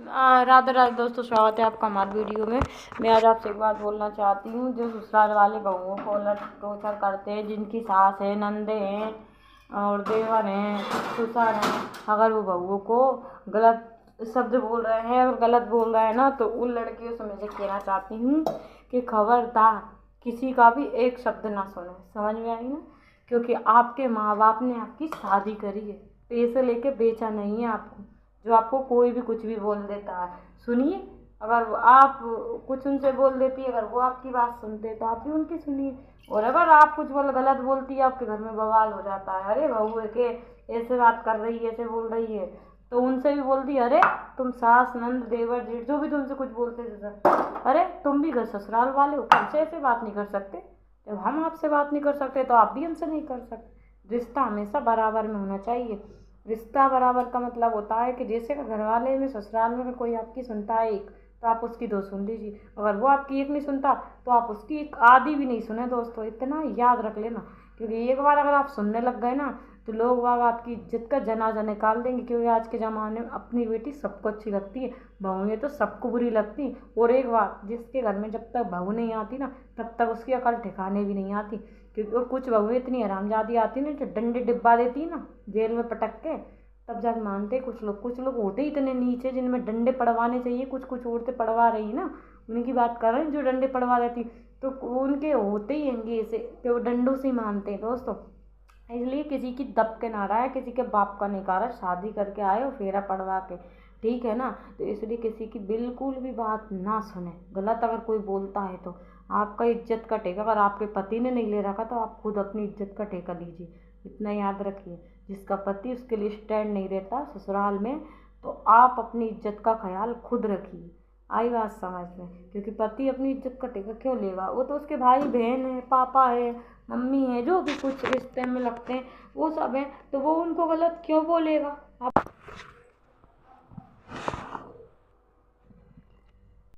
राधे राधे दोस्तों, स्वागत है आपका हमारे वीडियो में। मैं आज आपसे एक बात बोलना चाहती हूँ। जो ससुराल वाले बहुओं को उलट टोचर करते हैं, जिनकी सास है, नंदे हैं और देवर हैं, ससुर हैं, अगर वो बहुओं को गलत शब्द बोल रहे हैं और गलत बोल रहे हैं ना, तो उन लड़कियों से मैं ये कहना चाहती हूँ कि खबरदार किसी का भी एक शब्द ना सुने। समझ में आई ना? क्योंकि आपके माँ बाप ने आपकी शादी करी है, पैसे लेके बेचा नहीं है आपको। जो आपको कोई भी कुछ भी बोल देता है, सुनिए। अगर आप कुछ उनसे बोल देती है, अगर वो आपकी बात सुनते तो आप भी उनकी सुनिए। और अगर आप कुछ गलत बोलती है, आपके घर में बवाल हो जाता है। अरे बहू है के ऐसे बात कर रही है, ऐसे बोल रही है, तो उनसे भी बोलती है, अरे तुम सास नंद देवर जेठ जो भी तुमसे कुछ बोलते थे, अरे तुम भी घर ससुराल वाले हो, हमसे ऐसे बात नहीं कर सकते। जब हम आपसे बात नहीं कर सकते तो आप भी हमसे नहीं कर सकते। रिश्ता हमेशा बराबर में होना चाहिए। रिश्ता बराबर का मतलब होता है कि जैसे का घर वाले में ससुराल में कोई आपकी सुनता है एक, तो आप उसकी दो सुन लीजिए। अगर वो आपकी एक नहीं सुनता तो आप उसकी एक आधी भी नहीं सुने। दोस्तों, इतना याद रख लेना, क्योंकि एक बार अगर आप सुनने लग गए ना, तो लोग बाग आपकी इज्जत का जनाजा निकाल देंगे। क्योंकि आज के ज़माने में अपनी बेटी सबको अच्छी लगती है, बहुएँ तो सबको बुरी लगती हैं। और एक बात, जिसके घर में जब तक बहू नहीं आती ना, तब तक उसकी अकल ठिकाने भी नहीं आती। क्योंकि और कुछ बहुएँ इतनी हरामजादी आती ना, जो डंडे डिब्बा देती ना जेल में पटक के, तब जाके मानते कुछ लोग होते ही इतने नीचे, जिनमें डंडे पड़वाने चाहिए। कुछ औरतें पड़वा रही ना, उनकी बात कर रहे हैं जो डंडे पड़वा देती, तो उनके होते ही होंगे ऐसे कि वो डंडों से ही मानते हैं। दोस्तों, इसलिए किसी की दब के ना रहा है, किसी के बाप का नहीं रहा, शादी करके आए और फेरा पड़वा के, ठीक है ना? तो इसलिए किसी की बिल्कुल भी बात ना सुने। गलत अगर कोई बोलता है तो आपका इज्जत का ठेका, अगर आपके पति ने नहीं ले रखा तो आप खुद अपनी इज्जत का ठेका लीजिए। इतना याद रखिए, जिसका पति उसके लिए स्टैंड नहीं रहता ससुराल में, तो आप अपनी इज्जत का ख्याल खुद रखिए। आई बात समझ में? क्योंकि पति अपनी इज्जत का ठेका क्यों लेगा? वो तो उसके भाई बहन है, पापा है, मम्मी है, जो भी कुछ रिश्ते में लगते हैं वो सब हैं, तो वो उनको गलत क्यों बोलेगा? आप